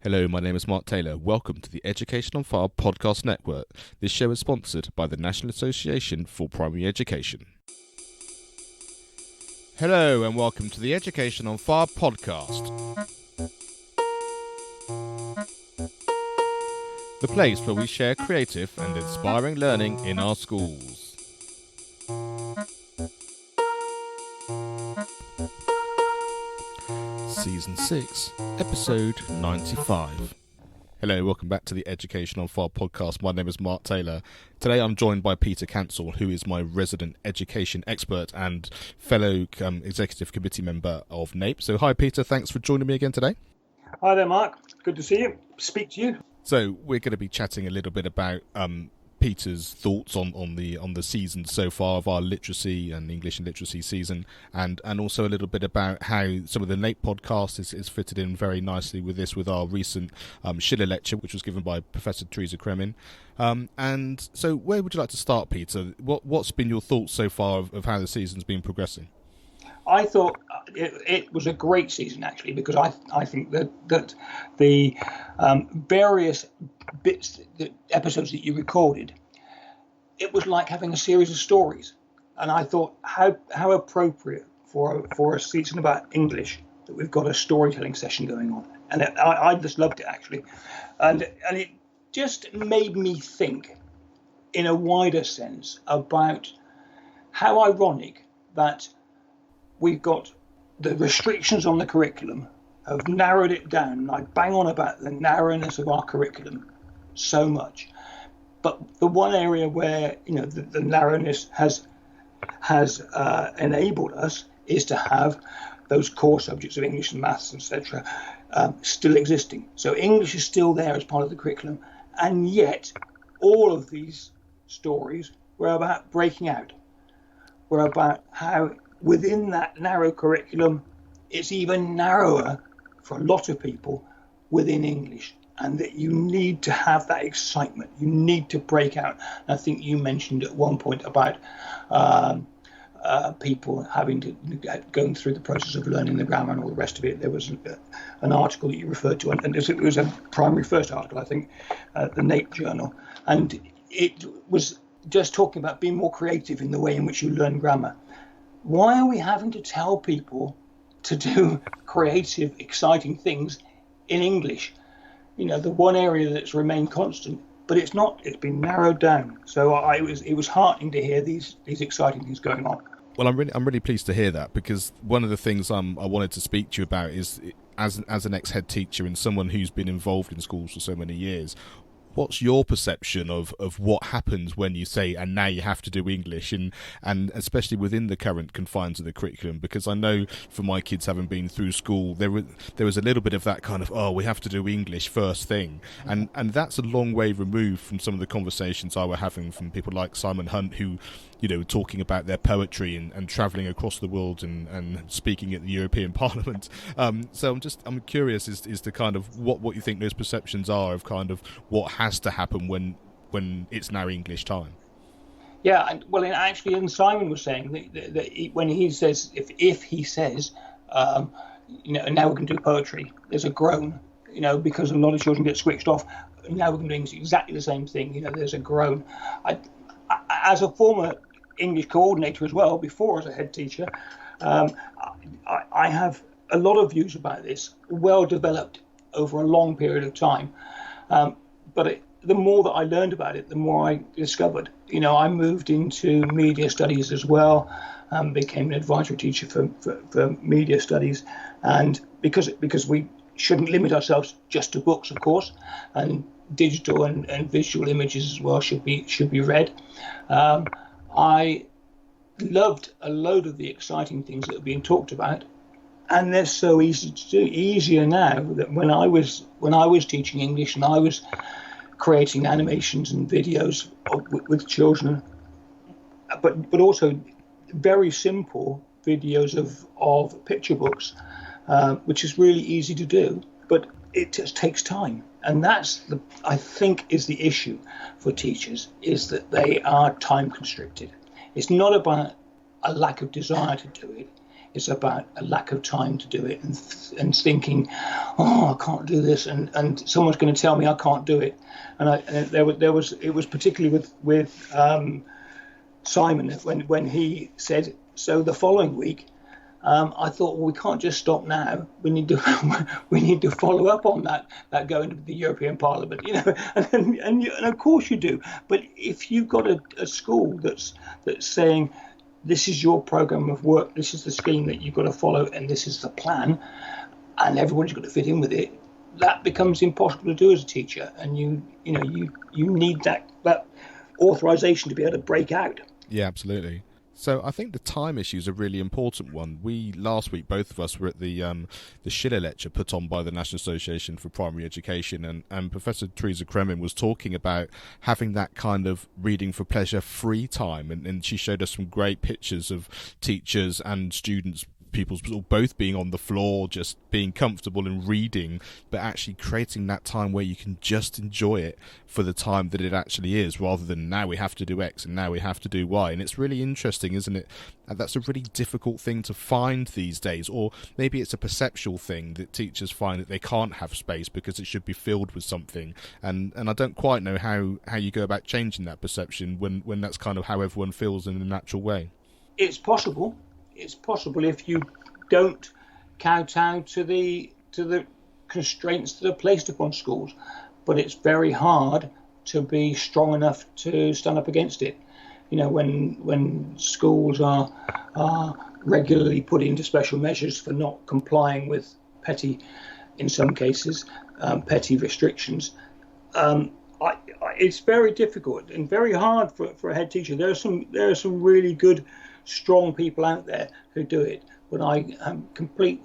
Hello, my name is Mark Taylor. Welcome to the Education on File podcast network. This show is sponsored by the National Association for Primary Education. Hello and welcome to the Education on File podcast. The place where we share creative and inspiring learning in our schools. Season 6, Episode 95. Hello, welcome back to the Education on File podcast. My name is Mark Taylor. Today I'm joined by Peter Cansell, who is my resident education expert and fellow executive committee member of NAPE. So hi Peter, thanks for joining me again today. Hi there Mark, good to see you, speak to you. So we're going to be chatting a little bit about Peter's thoughts on the season so far of our literacy and English and literacy season, and also a little bit about how some of the NAPE podcast is fitted in very nicely with this, with our recent Schiller lecture, which was given by Professor Teresa Kremin. And so where would you like to start, Peter? What's been your thoughts so far of how the season's been progressing? I thought it was a great season, actually, because I think that the various bits, the episodes that you recorded, it was like having a series of stories. And I thought how appropriate for a season about English that we've got a storytelling session going on. And I just loved it, actually. And it just made me think in a wider sense about how ironic that we've got the restrictions on the curriculum have narrowed it down, and I bang on about the narrowness of our curriculum so much. But the one area where the narrowness has enabled us is to have those core subjects of English and maths, etc., still existing. So English is still there as part of the curriculum, and yet all of these stories were about breaking out. Were about how within that narrow curriculum, it's even narrower for a lot of people within English, and that you need to have that excitement. You need to break out. And I think you mentioned at one point about people having to going through the process of learning the grammar and all the rest of it. There was an article that you referred to, and it was a primary first article, I think, the NAPE journal, and it was just talking about being more creative in the way in which you learn grammar. Why are we having to tell people to do creative, exciting things in English? The one area that's remained constant, but it's not. It's been narrowed down. So it was heartening to hear these exciting things going on. Well, I'm really pleased to hear that, because one of the things I wanted to speak to you about is, as an ex-head teacher and someone who's been involved in schools for so many years, what's your perception of what happens when you say, and now you have to do English, and especially within the current confines of the curriculum? Because I know for my kids, having been through school, there was a little bit of that kind of, we have to do English first thing. And that's a long way removed from some of the conversations I were having from people like Simon Hunt, who, talking about their poetry and travelling across the world and speaking at the European Parliament. So I'm curious as to kind of what you think those perceptions are of kind of what has to happen when it's now English time. Yeah, well, and Simon was saying that when he says, if he says, now we can do poetry, there's a groan, because a lot of children get switched off. Now we're doing exactly the same thing. There's a groan. As a former English coordinator as well, before as a head teacher, I have a lot of views about this, well developed over a long period of time. But the more that I learned about it, the more I discovered. I moved into media studies as well, became an advisory teacher for media studies, and because we shouldn't limit ourselves just to books, of course, and digital and visual images as well should be read. I loved a load of the exciting things that are being talked about, and they're so easy to do. Easier now than when I was teaching English and I was creating animations and videos with children, but also very simple videos of picture books, which is really easy to do, but it just takes time. And that's I think is the issue for teachers, is that they are time constricted. It's not about a lack of desire to do it. It's about a lack of time to do it, and thinking, oh, I can't do this, and someone's going to tell me I can't do it. And it was particularly with Simon when he said, so the following week, I thought, well, we can't just stop now. We need to follow up on that going to the European Parliament, and of course you do. But if you've got a school that's saying, this is your program of work, this is the scheme that you've got to follow, and this is the plan, and everyone's got to fit in with it, that becomes impossible to do as a teacher, and you need that authorization to be able to break out. Yeah, absolutely. So I think the time issue is a really important one. Last week, both of us were at the Schiller lecture put on by the National Association for Primary Education, and Professor Teresa Kremen was talking about having that kind of reading for pleasure free time, and she showed us some great pictures of teachers and students, pupils both being on the floor, just being comfortable and reading, but actually creating that time where you can just enjoy it for the time that it actually is, rather than now we have to do X and now we have to do Y. And it's really interesting, isn't it? And that's a really difficult thing to find these days, or maybe it's a perceptual thing that teachers find that they can't have space because it should be filled with something. And I don't quite know how you go about changing that perception when that's kind of how everyone feels in a natural way. It's possible. It's possible if you don't kowtow to the constraints that are placed upon schools, but it's very hard to be strong enough to stand up against it. When schools are regularly put into special measures for not complying with petty, in some cases, petty restrictions. It's very difficult and very hard for a head teacher. There are some really good, strong people out there who do it, but I have complete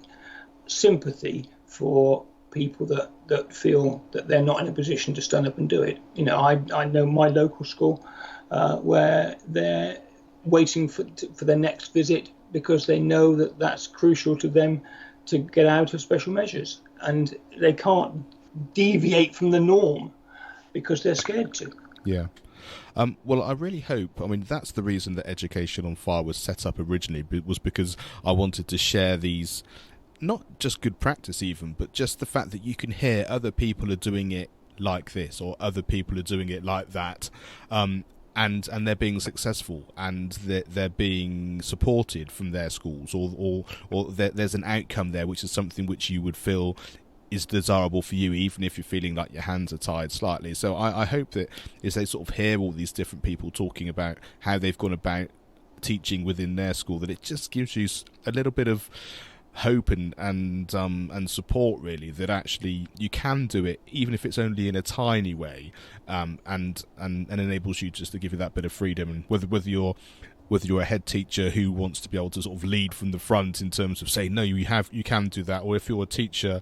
sympathy for people that feel that they're not in a position to stand up and do it. I know my local school where they're waiting for their next visit because they know that that's crucial to them to get out of special measures, and they can't deviate from the norm because they're scared to. Yeah. Well, I really hope, that's the reason that Education on Fire was set up originally, was because I wanted to share these, not just good practice even, but just the fact that you can hear other people are doing it like this, or other people are doing it like that, and they're being successful, and they're being supported from their schools, or there's an outcome there which is something which you would feel is desirable for you, even if you're feeling like your hands are tied slightly. So I hope that as they sort of hear all these different people talking about how they've gone about teaching within their school, that it just gives you a little bit of hope and support, really, that actually you can do it, even if it's only in a tiny way, and enables you just to give you that bit of freedom. And whether you're a head teacher who wants to be able to sort of lead from the front in terms of saying, no, you can do that, or if you're a teacher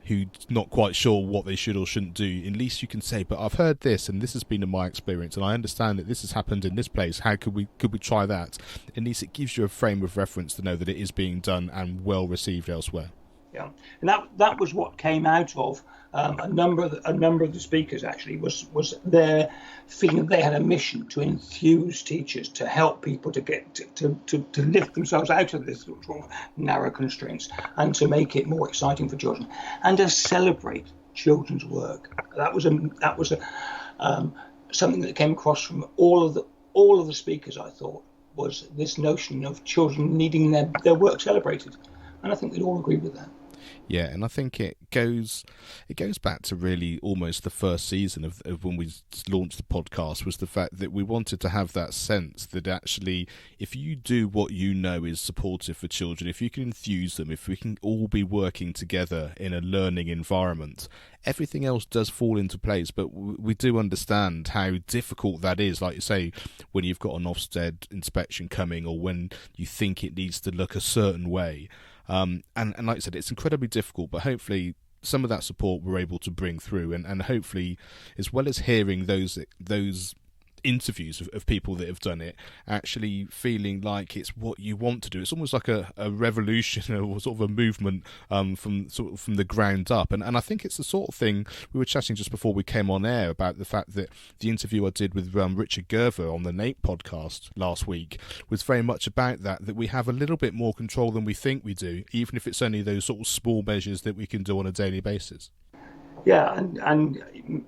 who's not quite sure what they should or shouldn't do, at least you can say, but I've heard this, and this has been in my experience, and I understand that this has happened in this place. How could we try that? At least it gives you a frame of reference to know that it is being done and well received elsewhere. Yeah, and that was what came out of a number of the speakers. Actually, was their feeling that they had a mission to enthuse teachers, to help people to get to lift themselves out of this sort of narrow constraints, and to make it more exciting for children, and to celebrate children's work. That was something that came across from all of the speakers. I thought was this notion of children needing their work celebrated, and I think we'd all agree with that. Yeah, and I think it goes back to really almost the first season of when we launched the podcast, was the fact that we wanted to have that sense that actually, if you do what you know is supportive for children, if you can enthuse them, if we can all be working together in a learning environment, everything else does fall into place. But we do understand how difficult that is, like you say, when you've got an Ofsted inspection coming, or when you think it needs to look a certain way. And like I said, it's incredibly difficult, but hopefully some of that support we're able to bring through, and hopefully, as well as hearing those interviews of people that have done it, actually feeling like it's what you want to do. It's almost like a revolution or sort of a movement from the ground up. And I think it's the sort of thing we were chatting just before we came on air about the fact that the interview I did with Richard Gerver on the NAPE podcast last week was very much about that we have a little bit more control than we think we do, even if it's only those sort of small measures that we can do on a daily basis. Yeah, and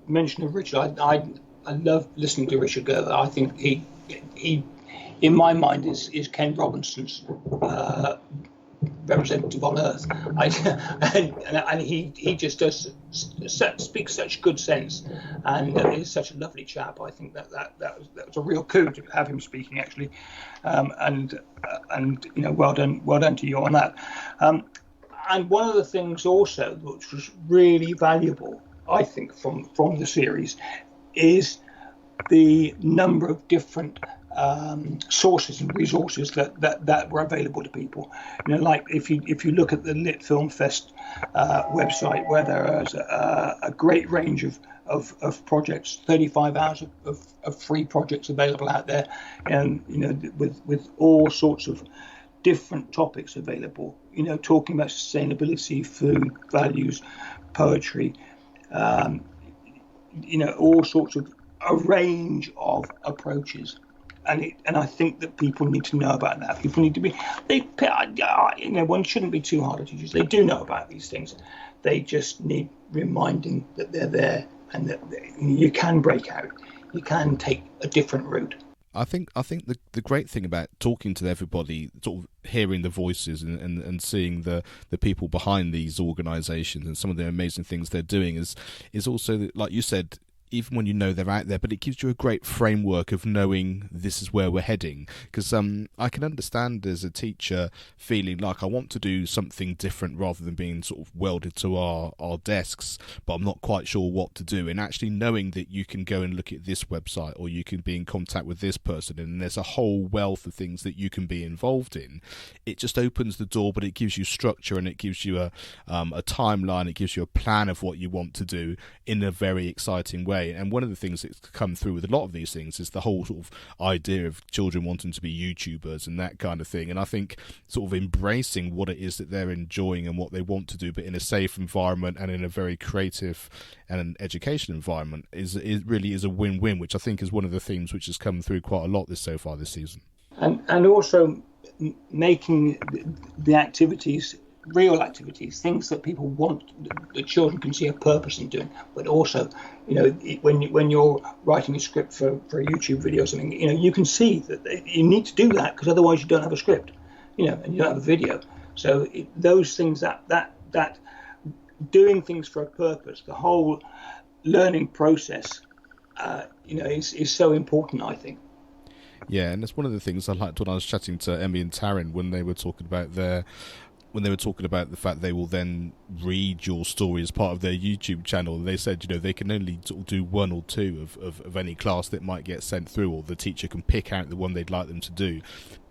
mention of Richard, I love listening to Richard Gerver. I think he in my mind is Ken Robinson's representative on Earth. And he just speaks such good sense, and is such a lovely chap. I think that was a real coup to have him speaking, actually, and well done to you on that. And one of the things also which was really valuable, I think, from the series, is the number of different sources and resources that were available to people. Like if you look at the Lit Film Fest website, where there is a great range of projects, 35 hours of free projects available out there, and with all sorts of different topics available, talking about sustainability, food, values, poetry, all sorts of a range of approaches. And I think that people need to know about that. People need to be, one shouldn't be too hard on teachers. They do know about these things. They just need reminding that they're there and that you can break out. You can take a different route. I think the great thing about talking to everybody, sort of hearing the voices and seeing the people behind these organisations and some of the amazing things they're doing is also that, like you said, even when you know they're out there, but it gives you a great framework of knowing this is where we're heading. Because I can understand as a teacher feeling like I want to do something different rather than being sort of welded to our desks, but I'm not quite sure what to do. And actually knowing that you can go and look at this website, or you can be in contact with this person, and there's a whole wealth of things that you can be involved in, it just opens the door, but it gives you structure, and it gives you a timeline, it gives you a plan of what you want to do in a very exciting way. And one of the things that's come through with a lot of these things is the whole sort of idea of children wanting to be YouTubers and that kind of thing. And I think sort of embracing what it is that they're enjoying and what they want to do, but in a safe environment and in a very creative and an education environment, it really is a win-win, which I think is one of the themes which has come through quite a lot so far this season. And also making the activities real activities, things that people want, that children can see a purpose in doing. But also, when you're writing a script for a YouTube video or something, you can see that you need to do that, because otherwise you don't have a script, and you don't have a video. So those things that doing things for a purpose, the whole learning process, is so important, I think. Yeah, and that's one of the things I liked when I was chatting to Emmy and Taryn when they were talking about the fact they will then read your story as part of their YouTube channel. They said, they can only sort of do one or two of any class that might get sent through, or the teacher can pick out the one they'd like them to do.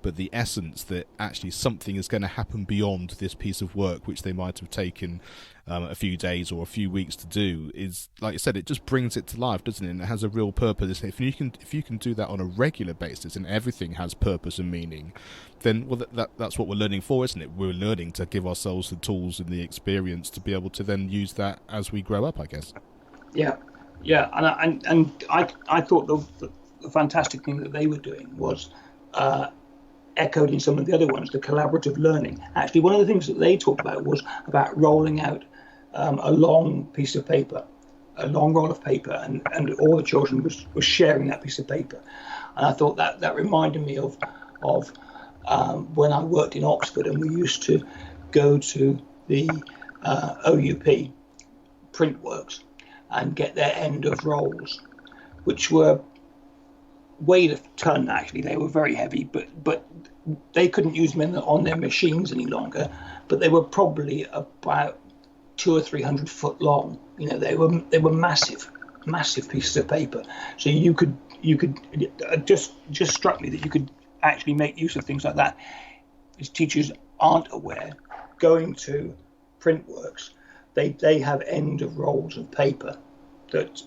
But the essence that actually something is going to happen beyond this piece of work, which they might have taken a few days or a few weeks to do, is, like I said, it just brings it to life, doesn't it? And it has a real purpose. If you can do that on a regular basis, and everything has purpose and meaning, then that's what we're learning for, isn't it? We're learning to give ourselves the tools and the experience to be able to then use that as we grow up, I guess. Yeah, and I thought the fantastic thing that they were doing was echoed in some of the other ones, the collaborative learning. Actually, one of the things that they talked about was about rolling out a long piece of paper, a long roll of paper, and all the children was sharing that piece of paper. And I thought that reminded me of when I worked in Oxford, and we used to go to the OUP print works and get their end of rolls, which were weighed a ton. Actually, they were very heavy, but they couldn't use them on their machines any longer. But they were probably about 200 or 300 foot long. They were massive pieces of paper. So you could just struck me that you could actually make use of things like that. As teachers aren't aware, going to print works, they have end of rolls of paper that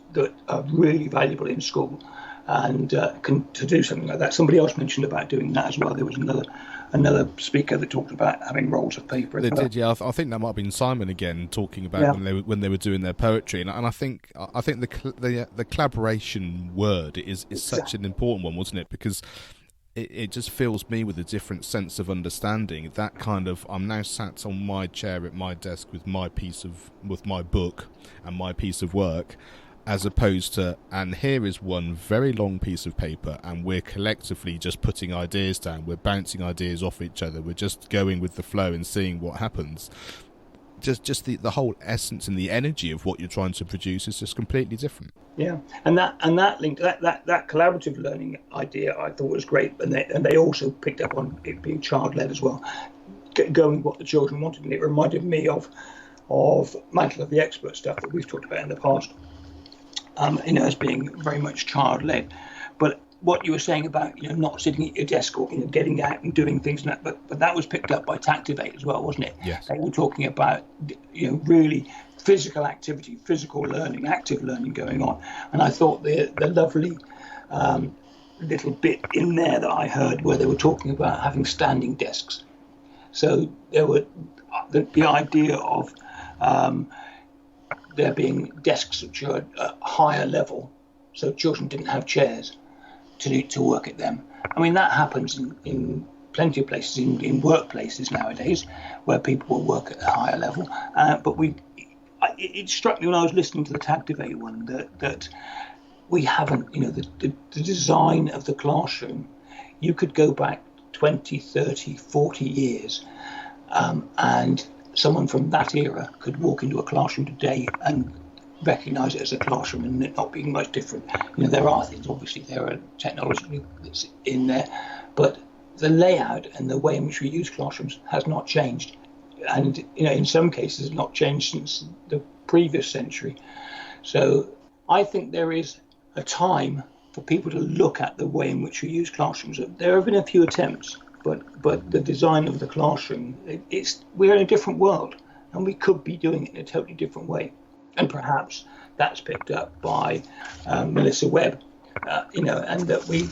are really valuable in school. and to do something like that. Somebody else mentioned about doing that as well. There was another speaker that talked about having rolls of paper. They did, yeah. I think that might have been Simon again talking about when they were doing their poetry, and I think the collaboration word is such an important one, wasn't it? Because it just fills me with a different sense of understanding. That kind of, I'm now sat on my chair at my desk with my book and my piece of work, as opposed to, and here is one very long piece of paper, and we're collectively just putting ideas down, we're bouncing ideas off each other, we're just going with the flow and seeing what happens. Just the whole essence and the energy of what you're trying to produce is just completely different. Yeah, and that link, that collaborative learning idea, I thought was great, and they also picked up on it being child-led as well, going what the children wanted, and it reminded me of Mantle of the Expert stuff that we've talked about in the past. As being very much child-led. But what you were saying about, not sitting at your desk or, getting out and doing things like that, but that was picked up by Tactivate as well, wasn't it? Yes. They were talking about, really physical activity, physical learning, active learning going on. And I thought the lovely little bit in there that I heard where they were talking about having standing desks. So there were the idea of there being desks which are at higher level, so children didn't have chairs to work at them. I mean, that happens in plenty of places, in workplaces nowadays, where people will work at a higher level. But it struck me when I was listening to the Tactivate one that we haven't, the design of the classroom, you could go back 20, 30, 40 years, and someone from that era could walk into a classroom today and recognise it as a classroom and it not being much different. There are things, obviously, there are technology that's in there, but the layout and the way in which we use classrooms has not changed. And, in some cases, not changed since the previous century. So I think there is a time for people to look at the way in which we use classrooms. There have been a few attempts, but the design of the classroom, we're in a different world, and we could be doing it in a totally different way. And perhaps that's picked up by Melissa Webb, and that we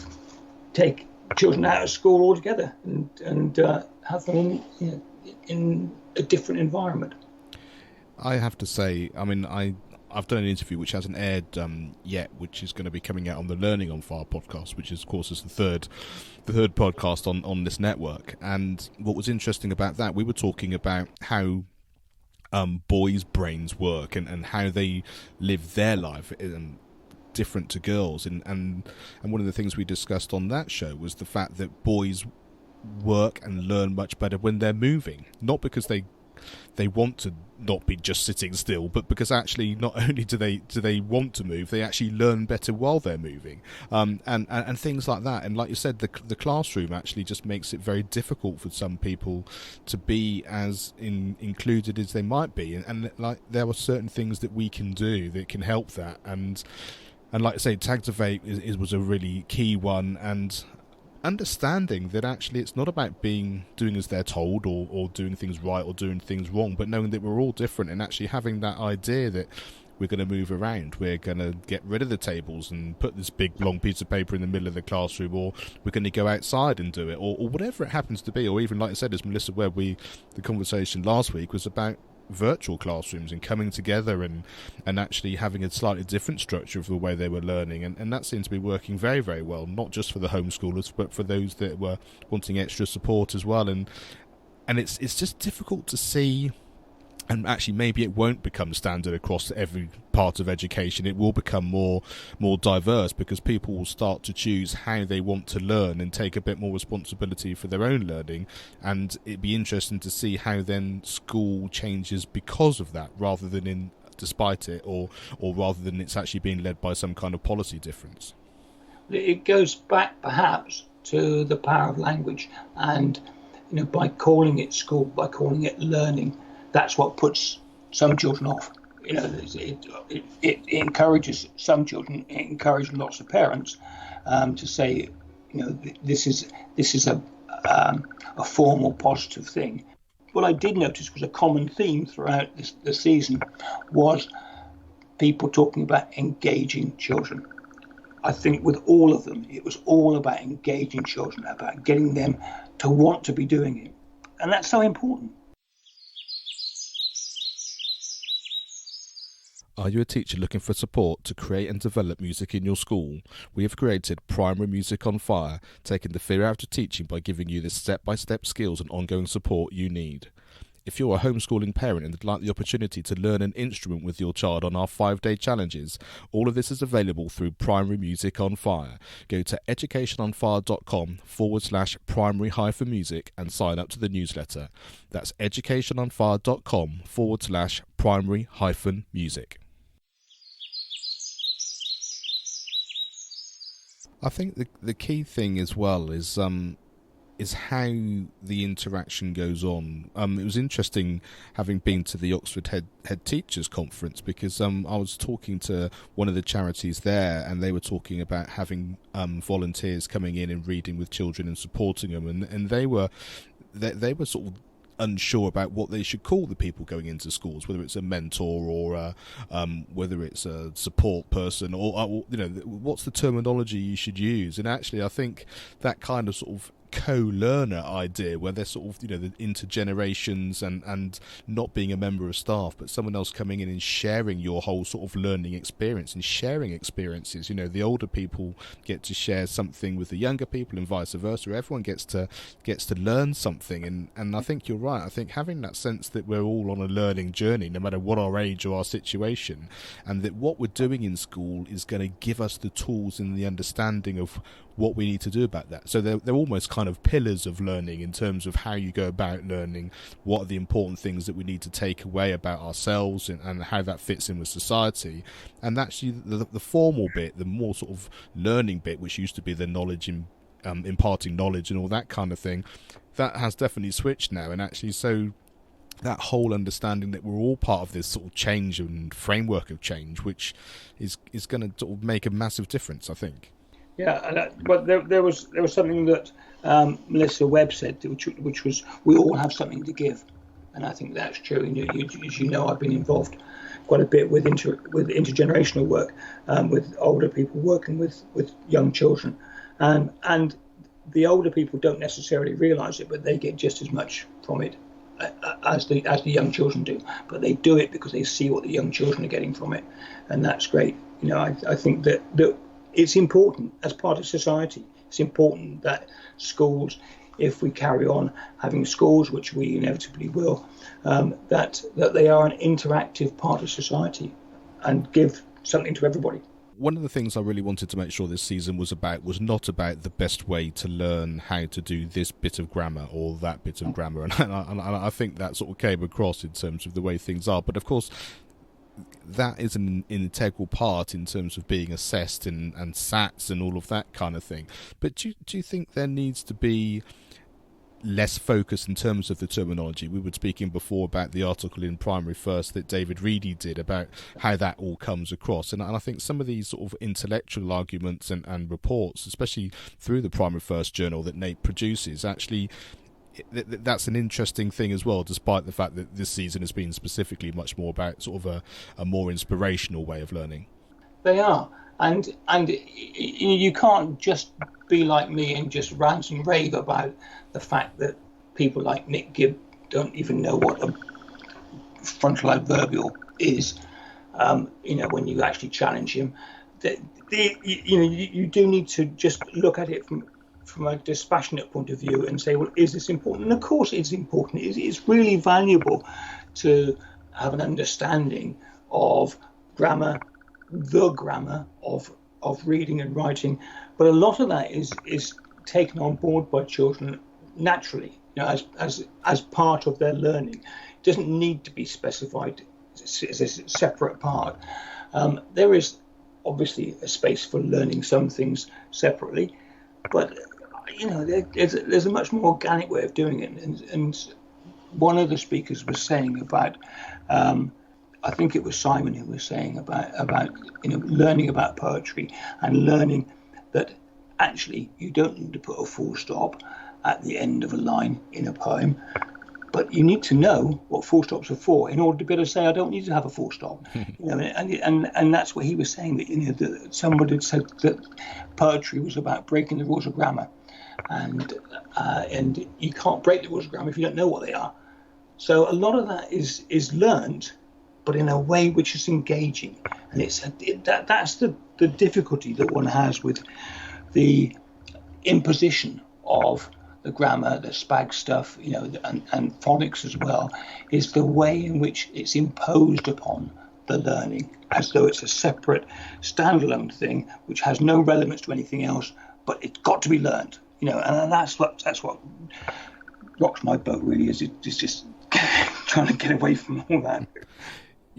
take children out of school altogether and have them in a different environment. I have to say, I mean, I've done an interview which hasn't aired yet, which is going to be coming out on the Learning on Fire podcast, which is, of course, is the third podcast on this network. And what was interesting about that, we were talking about how boys' brains work and how they live their life different to girls. And one of the things we discussed on that show was the fact that boys work and learn much better when they're moving, not because they want to not be just sitting still, but because actually not only do they want to move, they actually learn better while they're moving, and things like that. And like you said, the classroom actually just makes it very difficult for some people to be as included as they might be, and like there are certain things that we can do that can help that, and like I say, Tactivate was a really key one, and understanding that actually it's not about doing as they're told or doing things right or doing things wrong, but knowing that we're all different and actually having that idea that we're going to move around, we're going to get rid of the tables and put this big long piece of paper in the middle of the classroom, or we're going to go outside and do it, or whatever it happens to be. Or even, like I said, as Melissa Webb, the conversation last week was about virtual classrooms and coming together and actually having a slightly different structure of the way they were learning, and that seemed to be working very, very well, not just for the homeschoolers but for those that were wanting extra support as well. And it's just difficult to see, and actually maybe it won't become standard across every part of education. It will become more diverse, because people will start to choose how they want to learn and take a bit more responsibility for their own learning, and it'd be interesting to see how then school changes because of that, rather than despite it, or rather than it's actually being led by some kind of policy difference. It goes back perhaps to the power of language, and by calling it school, by calling it learning, that's what puts some children off. It encourages some children. It encourages lots of parents to say, this is a formal positive thing. What I did notice was a common theme throughout the season was people talking about engaging children. I think with all of them, it was all about engaging children, about getting them to want to be doing it. And that's so important. Are you a teacher looking for support to create and develop music in your school? We have created Primary Music on Fire, taking the fear out of teaching by giving you the step-by-step skills and ongoing support you need. If you're a homeschooling parent and would like the opportunity to learn an instrument with your child on our 5-day challenges, all of this is available through Primary Music on Fire. Go to educationonfire.com/primary-music and sign up to the newsletter. That's educationonfire.com/primary-music. I think the key thing as well is how the interaction goes on. It was interesting having been to the Oxford Head Teachers conference, because I was talking to one of the charities there, and they were talking about having volunteers coming in and reading with children and supporting them, and they were sort of unsure about what they should call the people going into schools, whether it's a mentor or whether it's a support person, or what's the terminology you should use. And actually, I think that kind of sort of co-learner idea, where they're sort of the intergenerations and not being a member of staff, but someone else coming in and sharing your whole sort of learning experience and sharing experiences. The older people get to share something with the younger people and vice versa. Everyone gets to learn something, and I think you're right. I think having that sense that we're all on a learning journey, no matter what our age or our situation, and that what we're doing in school is going to give us the tools and the understanding of what we need to do about that. So they're almost kind of pillars of learning in terms of how you go about learning, what are the important things that we need to take away about ourselves, and how that fits in with society. And actually the formal bit, the more sort of learning bit, which used to be the knowledge in imparting knowledge and all that kind of thing, that has definitely switched now. And actually, so that whole understanding that we're all part of this sort of change and framework of change, which is going to sort of make a massive difference, I think. Yeah, but there was something that Melissa Webb said, which was, we all have something to give, and I think that's true. As you know, I've been involved quite a bit with intergenerational work, with older people working with young children, and the older people don't necessarily realise it, but they get just as much from it as the young children do. But they do it because they see what the young children are getting from it, and that's great. I think that it's important as part of society. It's important that schools, if we carry on having schools, which we inevitably will, that they are an interactive part of society and give something to everybody. One of the things I really wanted to make sure this season was not about the best way to learn how to do this bit of grammar or that bit of grammar. And I think that sort of came across in terms of the way things are. But of course, that is an integral part in terms of being assessed and SATs and all of that kind of thing. But do you think there needs to be less focus in terms of the terminology? We were speaking before about the article in Primary First that David Reedy did about how that all comes across. And I think some of these sort of intellectual arguments and reports, especially through the Primary First journal that NAPE produces, actually that's an interesting thing as well, despite the fact that this season has been specifically much more about sort of a more inspirational way of learning. They are, and you can't just be like me and just rant and rave about the fact that people like Nick Gibb don't even know what a frontal adverbial is. When you actually challenge him, you do need to just look at it from a dispassionate point of view and say, well, is this important? And of course it's important. It's really valuable to have an understanding of grammar, the grammar of reading and writing. But a lot of that is taken on board by children naturally, as part of their learning. It doesn't need to be specified as a separate part. There is obviously a space for learning some things separately, but there's a much more organic way of doing it. And one of the speakers was saying about, I think it was Simon who was saying about learning about poetry and learning that actually you don't need to put a full stop at the end of a line in a poem, But you need to know what full stops are for in order to be able to say, I don't need to have a full stop. And that's what he was saying, that, that somebody had said that poetry was about breaking the rules of grammar. And you can't break the rules of grammar if you don't know what they are. So a lot of that is learned, but in a way which is engaging. And that's the difficulty that one has with the imposition of the grammar, the spag stuff, and phonics as well, is the way in which it's imposed upon the learning, as though it's a separate, standalone thing which has no relevance to anything else, but it's got to be learned. And that's what rocks my boat, really, is just trying to get away from all that.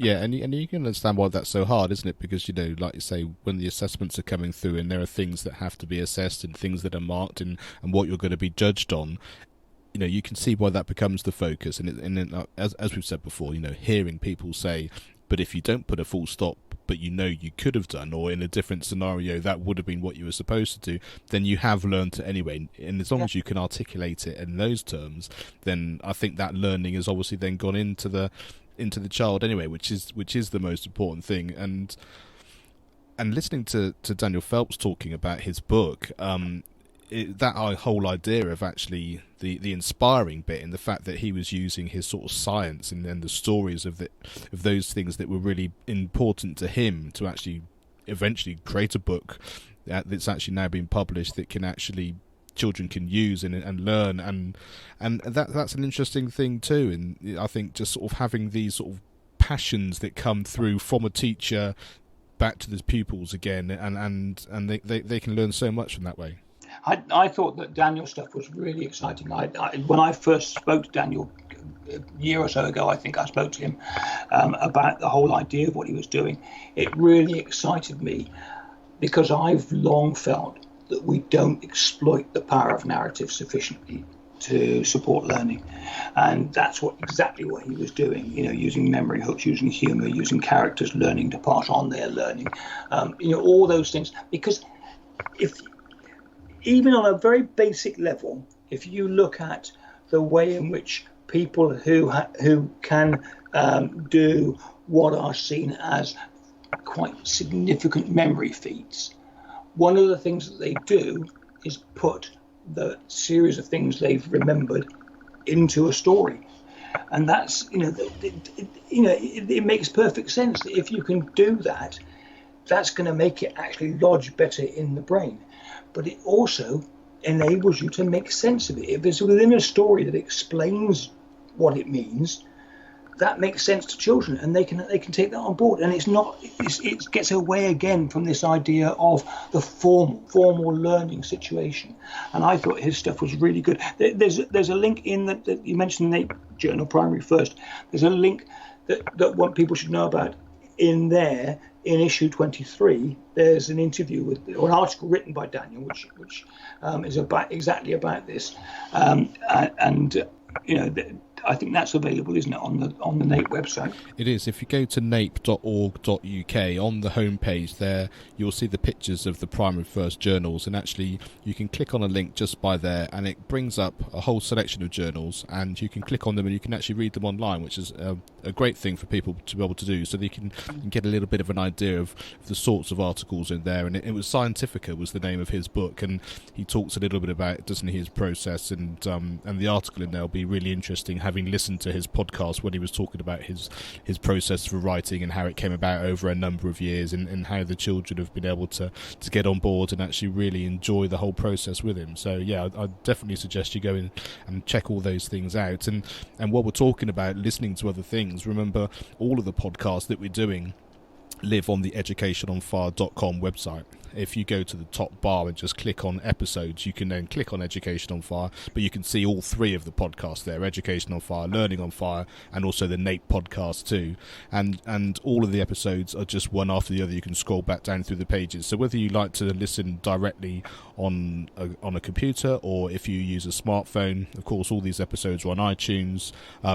Yeah, and you can understand why that's so hard, isn't it? Because, like you say, when the assessments are coming through and there are things that have to be assessed and things that are marked and what you're going to be judged on, you can see why that becomes the focus. And as we've said before, hearing people say, but if you don't put a full stop, but you could have done, or in a different scenario that would have been what you were supposed to do, then you have learned it anyway. And as long as you can articulate it in those terms, then I think that learning has obviously then gone into the child anyway, which is the most important thing. And listening to Daniel Phelps talking about his book, that whole idea of actually the inspiring bit, and the fact that he was using his sort of science and then the stories of those things that were really important to him to actually eventually create a book that's actually now been published that can actually children can use and learn, and that's an interesting thing too. And I think just sort of having these sort of passions that come through from a teacher back to the pupils again, and they can learn so much from that way. I thought that Daniel's stuff was really exciting. When I first spoke to Daniel a year or so ago, I think I spoke to him about the whole idea of what he was doing. It really excited me, because I've long felt that we don't exploit the power of narrative sufficiently to support learning. And that's exactly what he was doing, using memory hooks, using humour, using characters learning to pass on their learning, all those things. Because even on a very basic level, if you look at the way in which people who can do what are seen as quite significant memory feats, one of the things that they do is put the series of things they've remembered into a story. And that's, it makes perfect sense that if you can do that, that's going to make it actually lodge better in the brain. But it also enables you to make sense of it. If it's within a story that explains what it means, that makes sense to children, and they can take that on board. And it gets away again from this idea of the formal learning situation. And I thought his stuff was really good. There's a link in that you mentioned the NAPE journal, Primary First. There's a link that what people should know about in there. In issue 23, there's an interview or an article written by Daniel, which is exactly about this, I think that's available, isn't it, on the NAPE website? It is. If you go to nape.org.uk, on the homepage there, you'll see the pictures of the Primary First journals, and actually you can click on a link just by there, and it brings up a whole selection of journals, and you can click on them and you can actually read them online, which is a great thing for people to be able to do, so they can get a little bit of an idea of the sorts of articles in there. And it was Scientifica was the name of his book, and he talks a little bit about, doesn't he, his process, and the article in there will be really interesting, having listened to his podcast when he was talking about his process for writing and how it came about over a number of years, and how the children have been able to get on board and actually really enjoy the whole process with him. So yeah, I definitely suggest you go in and check all those things out. And while we're talking about listening to other things, remember all of the podcasts that we're doing live on the educationonfire.com website. If you go to the top bar and just click on episodes, you can then click on Education on Fire, but you can see all three of the podcasts there: Education on Fire, Learning on Fire, and also the NAPE podcast too. And all of the episodes are just one after the other. You can scroll back down through the pages. So whether you like to listen directly on a computer, or if you use a smartphone, of course all these episodes are on iTunes,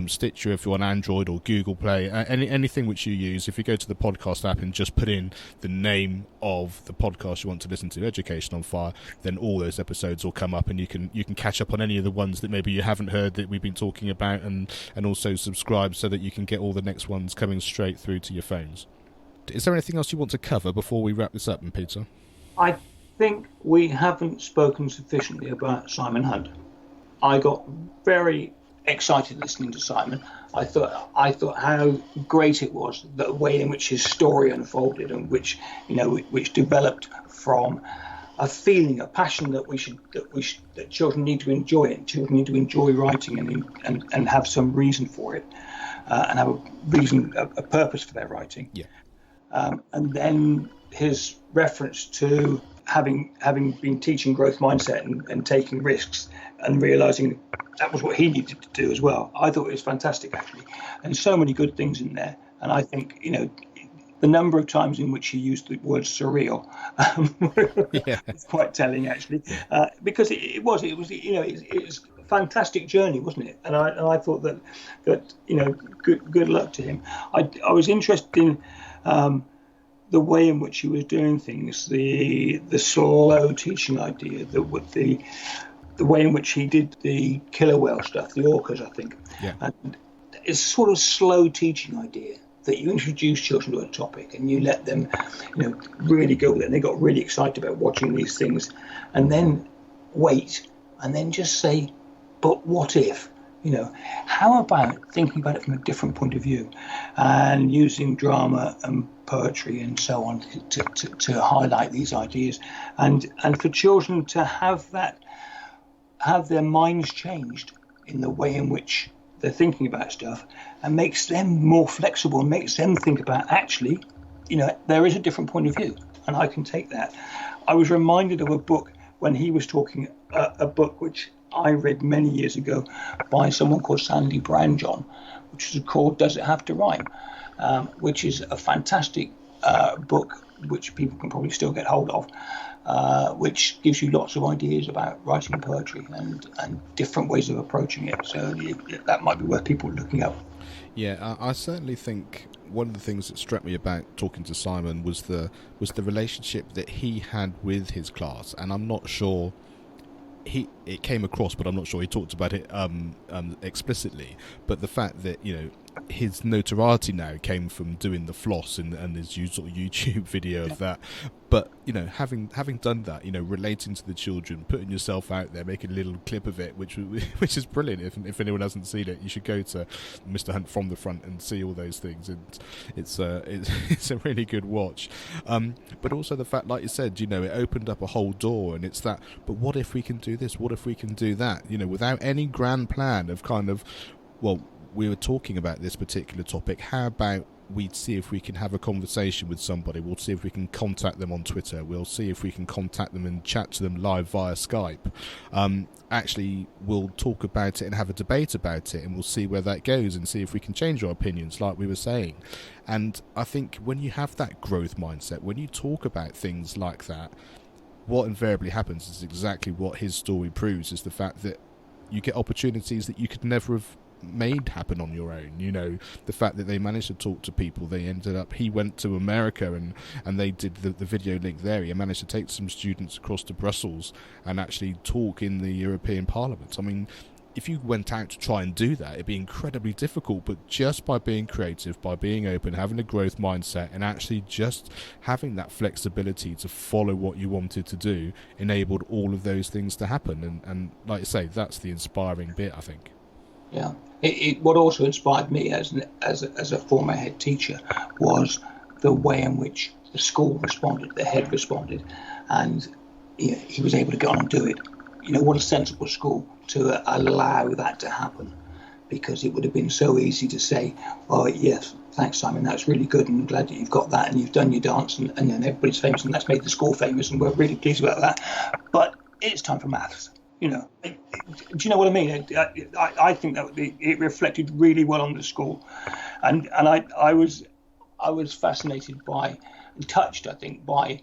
Stitcher if you're on Android, or Google Play, anything which you use. If you go to the podcast app app and just put in the name of the podcast you want to listen to, Education on Fire, then all those episodes will come up, and you can catch up on any of the ones that maybe you haven't heard that we've been talking about, and also subscribe so that you can get all the next ones coming straight through to your phones. Is there anything else you want to cover before we wrap this up, Peter? I think we haven't spoken sufficiently about Simon Hunt. I got very excited listening to Simon. I thought how great it was, the way in which his story unfolded, and which developed from a feeling, a passion that children need to enjoy it. Children need to enjoy writing and have some reason for it, and have a purpose for their writing. Yeah. And then his reference to having been teaching growth mindset and taking risks and realizing that was what he needed to do as well. I thought it was fantastic, actually, and so many good things in there. And I think, the number of times in which he used the word surreal it's quite telling, actually, because it was a fantastic journey, wasn't it? And I thought that good luck to him. I was interested in the way in which he was doing things, the slow teaching idea, the way in which he did the killer whale stuff, the orcas, I think. Yeah. And it's sort of slow teaching idea that you introduce children to a topic and you let them, really go with it. And they got really excited about watching these things, and then wait, and then just say, but what if? How about thinking about it from a different point of view, and using drama and poetry and so on to highlight these ideas, and for children to have their minds changed in the way in which they're thinking about stuff, and makes them more flexible, and makes them think about, actually, there is a different point of view, and I can take that. I was reminded of a book when he was talking, a book which I read many years ago by someone called Sandy Brownjohn, which is called Does It Have to Rhyme? Which is a fantastic book which people can probably still get hold of, which gives you lots of ideas about writing poetry and different ways of approaching it. So that might be worth people looking up. Yeah, I certainly think one of the things that struck me about talking to Simon was the relationship that he had with his class, and I'm not sure it came across, but I'm not sure he talked about it explicitly. But the fact that his notoriety now came from doing the floss and his sort of YouTube video of that. But having done that, relating to the children, putting yourself out there, making a little clip of it, which is brilliant. If anyone hasn't seen it, you should go to Mr. Hunt from the front and see all those things. And it's a really good watch. But also the fact, like you said, it opened up a whole door, and it's that. But what if we can do this? What if we can do that? Without any grand plan of kind of, well, we were talking about this particular topic. How about we'd see if we can have a conversation with somebody? We'll see if we can contact them on Twitter. We'll see if we can contact them and chat to them live via Skype. Actually, we'll talk about it and have a debate about it, and we'll see where that goes and see if we can change our opinions, like we were saying. And I think when you have that growth mindset, when you talk about things like that, what invariably happens is exactly what his story proves, is the fact that you get opportunities that you could never have made happen on your own. The fact that they managed to talk to people, he went to America and they did the video link there. He managed to take some students across to Brussels and actually talk in the European Parliament. I mean, if you went out to try and do that, it'd be incredibly difficult, but just by being creative, by being open, having a growth mindset, and actually just having that flexibility to follow what you wanted to do, enabled all of those things to happen. And like you say, that's the inspiring bit, I think. Yeah. What also inspired me as a former head teacher was the way in which the school responded, the head responded, and he was able to get on and do it. What a sensible school to allow that to happen, because it would have been so easy to say, oh yes, thanks Simon, that's really good, and I'm glad that you've got that and you've done your dance and then everybody's famous and that's made the school famous and we're really pleased about that. But it's time for maths. Do you know what I mean? I think that it reflected really well on the school, and I was fascinated by and touched, I think, by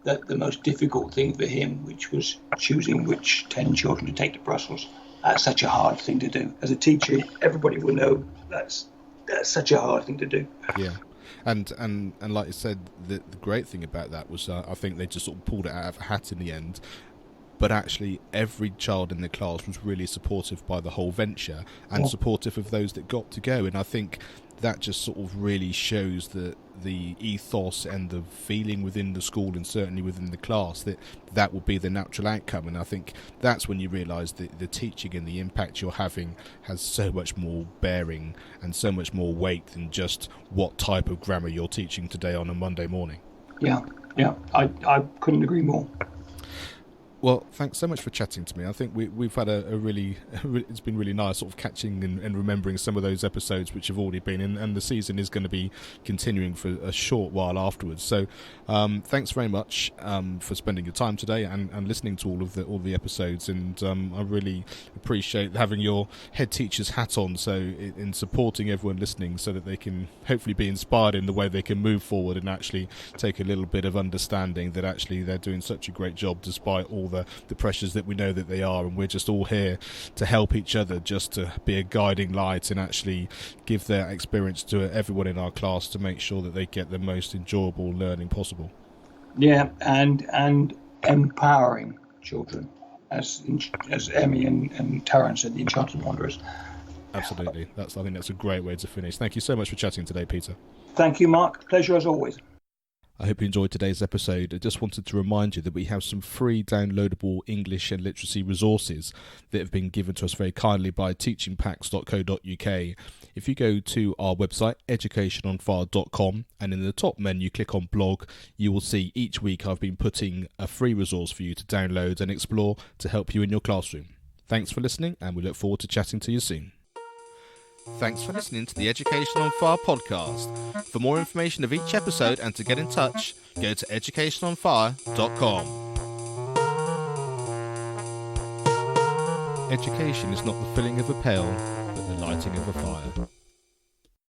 the most difficult thing for him, which was choosing which 10 children to take to Brussels. That's such a hard thing to do. As a teacher, everybody will know that's such a hard thing to do. Yeah. And like you said, the great thing about that was I think they just sort of pulled it out of a hat in the end. But actually, every child in the class was really supportive by the whole venture and supportive of those that got to go. And I think that just sort of really shows the ethos and the feeling within the school and certainly within the class that will be the natural outcome. And I think that's when you realise that the teaching and the impact you're having has so much more bearing and so much more weight than just what type of grammar you're teaching today on a Monday morning. Yeah, I couldn't agree more. Well, thanks so much for chatting to me. I think we've had a really it's been really nice sort of catching and remembering some of those episodes which have already been in, and the season is going to be continuing for a short while afterwards. So thanks very much for spending your time today and listening to all the episodes, and I really appreciate having your head teacher's hat on, so in supporting everyone listening so that they can hopefully be inspired in the way they can move forward and actually take a little bit of understanding that actually they're doing such a great job despite all the pressures that we know that they are, and we're just all here to help each other, just to be a guiding light and actually give their experience to everyone in our class to make sure that they get the most enjoyable learning possible. Yeah, and empowering children, as Emmy and Terence said, the Enchanted Wanderers. Absolutely. I think that's a great way to finish. Thank you so much for chatting today, Peter. Thank you, Mark. Pleasure as always. I hope you enjoyed today's episode. I just wanted to remind you that we have some free downloadable English and literacy resources that have been given to us very kindly by teachingpacks.co.uk. If you go to our website, educationonfire.com, and in the top menu click on blog, you will see each week I've been putting a free resource for you to download and explore to help you in your classroom. Thanks for listening, and we look forward to chatting to you soon. Thanks for listening to the Education on Fire podcast. For more information of each episode and to get in touch, go to educationonfire.com. Education is not the filling of a pail, but the lighting of a fire.